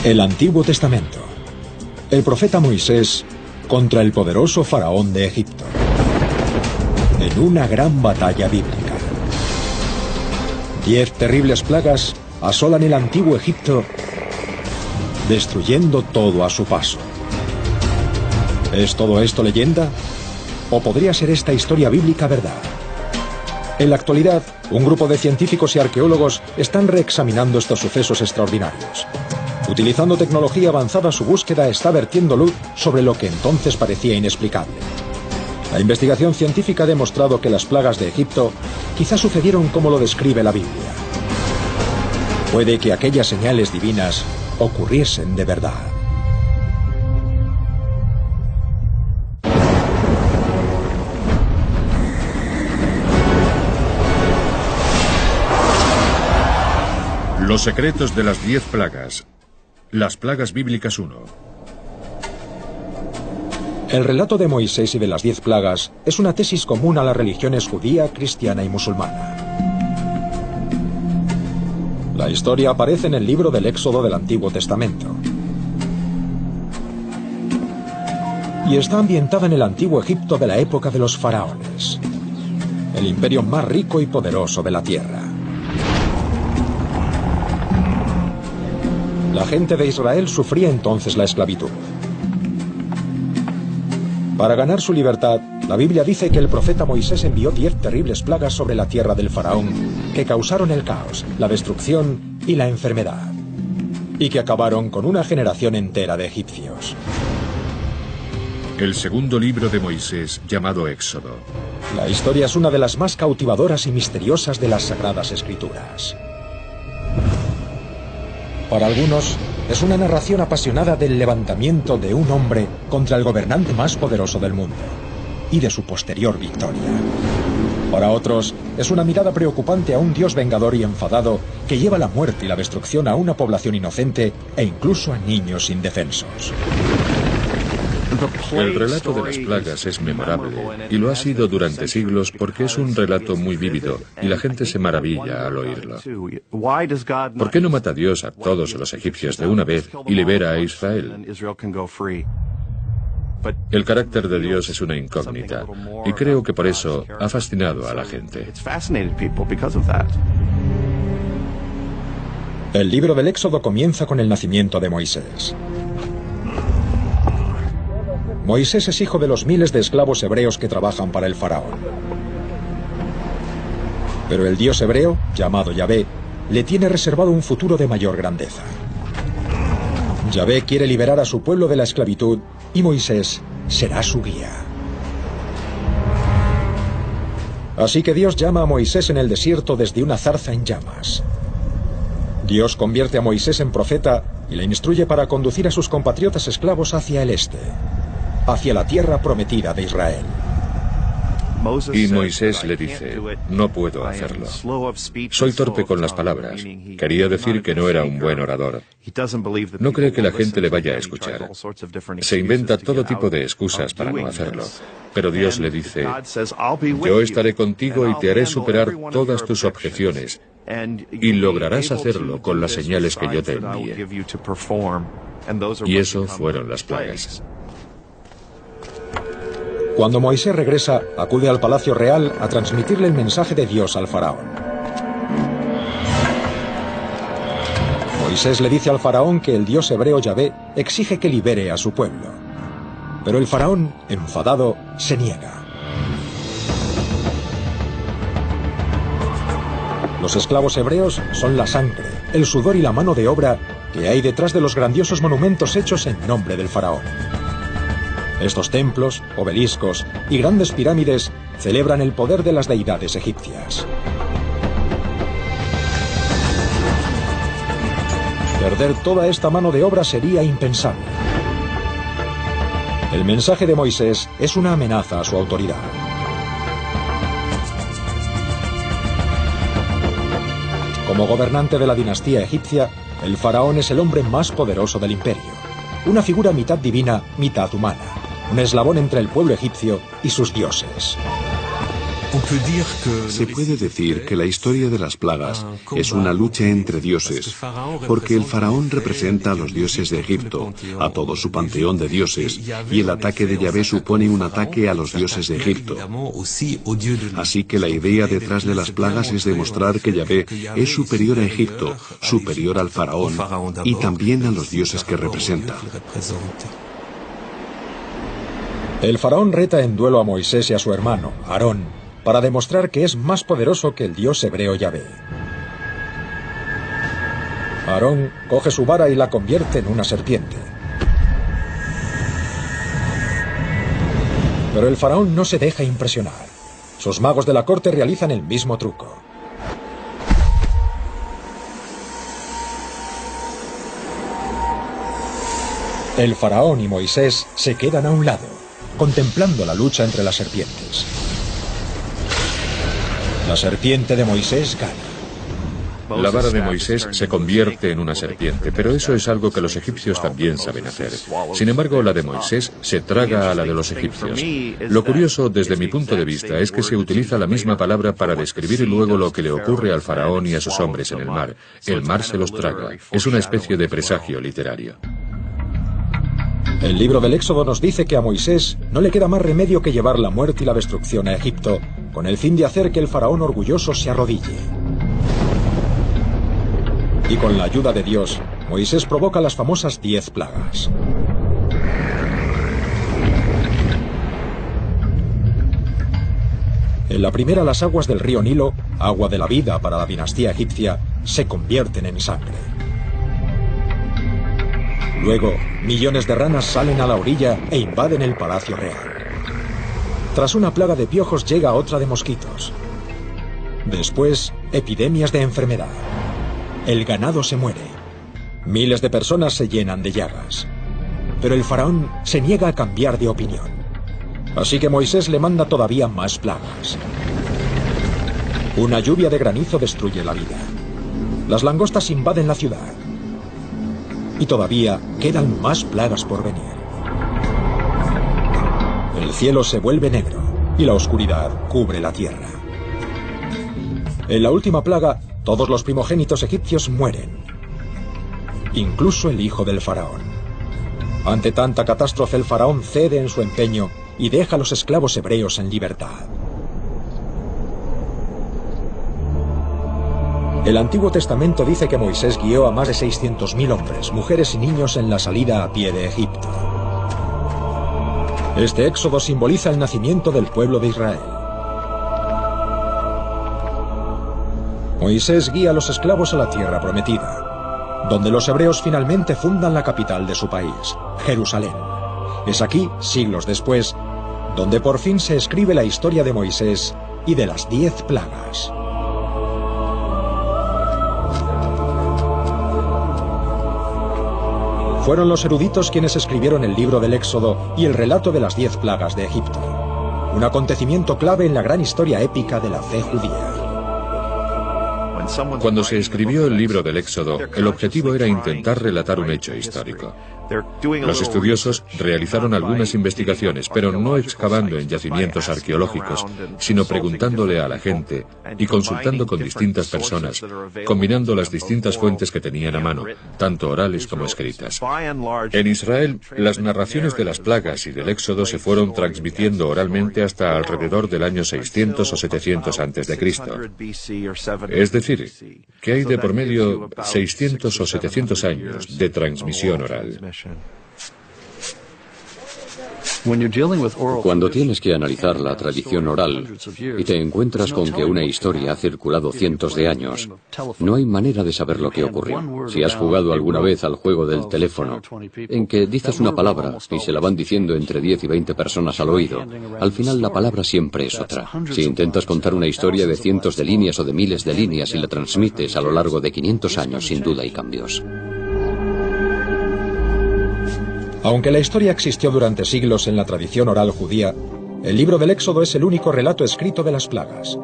El Antiguo Testamento. El profeta Moisés contra el poderoso faraón de Egipto. En una gran batalla bíblica. 10 terribles plagas asolan el antiguo Egipto, destruyendo todo a su paso. ¿Es todo esto leyenda? ¿O podría ser esta historia bíblica verdad? En la actualidad, un grupo de científicos y arqueólogos están reexaminando estos sucesos extraordinarios. Utilizando tecnología avanzada, su búsqueda está vertiendo luz sobre lo que entonces parecía inexplicable. La investigación científica ha demostrado que las plagas de Egipto quizás sucedieron como lo describe la Biblia. Puede que aquellas señales divinas ocurriesen de verdad. Los secretos de las 10 plagas. Las plagas bíblicas 1. El relato de Moisés y de las 10 plagas es una tesis común a las religiones judía, cristiana y musulmana. La historia aparece en el libro del Éxodo del Antiguo Testamento. Y está ambientada en el antiguo Egipto de la época de los faraones, el imperio más rico y poderoso de la tierra. La gente de Israel sufría entonces la esclavitud. Para ganar su libertad, la Biblia dice que el profeta Moisés envió 10 terribles plagas sobre la tierra del faraón que causaron el caos, la destrucción y la enfermedad, y que acabaron con una generación entera de egipcios. El segundo libro de Moisés, llamado Éxodo. La historia es una de las más cautivadoras y misteriosas de las Sagradas Escrituras. Para algunos, es una narración apasionada del levantamiento de un hombre contra el gobernante más poderoso del mundo y de su posterior victoria. Para otros, es una mirada preocupante a un Dios vengador y enfadado que lleva la muerte y la destrucción a una población inocente e incluso a niños indefensos. El relato de las plagas es memorable y lo ha sido durante siglos porque es un relato muy vívido y la gente se maravilla al oírlo. ¿Por qué no mata Dios a todos los egipcios de una vez y libera a Israel? El carácter de Dios es una incógnita y creo que por eso ha fascinado a la gente. El libro del Éxodo comienza con el nacimiento de Moisés. Moisés es hijo de los miles de esclavos hebreos que trabajan para el faraón. Pero el Dios hebreo, llamado Yahvé, le tiene reservado un futuro de mayor grandeza. Yahvé quiere liberar a su pueblo de la esclavitud y Moisés será su guía. Así que Dios llama a Moisés en el desierto desde una zarza en llamas. Dios convierte a Moisés en profeta y le instruye para conducir a sus compatriotas esclavos hacia el este, hacia la tierra prometida de Israel. Y Moisés le dice, no puedo hacerlo. Soy torpe con las palabras. Quería decir que no era un buen orador. No cree que la gente le vaya a escuchar. Se inventa todo tipo de excusas para no hacerlo. Pero Dios le dice, yo estaré contigo y te haré superar todas tus objeciones y lograrás hacerlo con las señales que yo te envíe. Y eso fueron las plagas. Cuando Moisés regresa, acude al palacio real a transmitirle el mensaje de Dios al faraón. Moisés le dice al faraón que el Dios hebreo Yahvé exige que libere a su pueblo. Pero el faraón, enfadado, se niega. Los esclavos hebreos son la sangre, el sudor y la mano de obra que hay detrás de los grandiosos monumentos hechos en nombre del faraón. Estos templos, obeliscos y grandes pirámides celebran el poder de las deidades egipcias. Perder toda esta mano de obra sería impensable. El mensaje de Moisés es una amenaza a su autoridad. Como gobernante de la dinastía egipcia, el faraón es el hombre más poderoso del imperio, una figura mitad divina, mitad humana. Un eslabón entre el pueblo egipcio y sus dioses. Se puede decir que la historia de las plagas es una lucha entre dioses, porque el faraón representa a los dioses de Egipto, a todo su panteón de dioses, y el ataque de Yahvé supone un ataque a los dioses de Egipto. Así que la idea detrás de las plagas es demostrar que Yahvé es superior a Egipto, superior al faraón, y también a los dioses que representa. El faraón reta en duelo a Moisés y a su hermano, Aarón, para demostrar que es más poderoso que el dios hebreo Yahvé. Aarón coge su vara y la convierte en una serpiente. Pero el faraón no se deja impresionar. Sus magos de la corte realizan el mismo truco. El faraón y Moisés se quedan a un lado, contemplando la lucha entre las serpientes. La serpiente de Moisés gana. La vara de Moisés se convierte en una serpiente, pero eso es algo que los egipcios también saben hacer. Sin embargo, la de Moisés se traga a la de los egipcios. Lo curioso, desde mi punto de vista, es que se utiliza la misma palabra para describir luego lo que le ocurre al faraón y a sus hombres en el mar. El mar se los traga. Es una especie de presagio literario. El libro del Éxodo nos dice que a Moisés no le queda más remedio que llevar la muerte y la destrucción a Egipto, con el fin de hacer que el faraón orgulloso se arrodille. Y con la ayuda de Dios, Moisés provoca las famosas 10 plagas. En la primera, las aguas del río Nilo, agua de la vida para la dinastía egipcia, se convierten en sangre. Luego, millones de ranas salen a la orilla e invaden el palacio real. Tras una plaga de piojos llega otra de mosquitos. Después, epidemias de enfermedad. El ganado se muere. Miles de personas se llenan de llagas. Pero el faraón se niega a cambiar de opinión. Así que Moisés le manda todavía más plagas. Una lluvia de granizo destruye la vida. Las langostas invaden la ciudad. Y todavía quedan más plagas por venir. El cielo se vuelve negro y la oscuridad cubre la tierra. En la última plaga, todos los primogénitos egipcios mueren. Incluso el hijo del faraón. Ante tanta catástrofe, el faraón cede en su empeño y deja a los esclavos hebreos en libertad. El Antiguo Testamento dice que Moisés guió a más de 600.000 hombres, mujeres y niños en la salida a pie de Egipto. Este éxodo simboliza el nacimiento del pueblo de Israel. Moisés guía a los esclavos a la tierra prometida, donde los hebreos finalmente fundan la capital de su país, Jerusalén. Es aquí, siglos después, donde por fin se escribe la historia de Moisés y de las 10 plagas. Fueron los eruditos quienes escribieron el libro del Éxodo y el relato de las 10 plagas de Egipto, un acontecimiento clave en la gran historia épica de la fe judía. Cuando se escribió el libro del Éxodo, el objetivo era intentar relatar un hecho histórico. Los estudiosos realizaron algunas investigaciones, pero no excavando en yacimientos arqueológicos, sino preguntándole a la gente y consultando con distintas personas, combinando las distintas fuentes que tenían a mano, tanto orales como escritas. En Israel, las narraciones de las plagas y del Éxodo se fueron transmitiendo oralmente hasta alrededor del año 600 o 700 a.C. Es decir, que hay de por medio 600 o 700 años de transmisión oral. Cuando tienes que analizar la tradición oral y te encuentras con que una historia ha circulado cientos de años, no hay manera de saber lo que ocurrió. Si has jugado alguna vez al juego del teléfono, en que dices una palabra y se la van diciendo entre 10 y 20 personas al oído, al final la palabra siempre es otra. Si intentas contar una historia de cientos de líneas o de miles de líneas y la transmites a lo largo de 500 años, sin duda hay cambios. Aunque la historia existió durante siglos en la tradición oral judía, el libro del Éxodo es el único relato escrito de las plagas.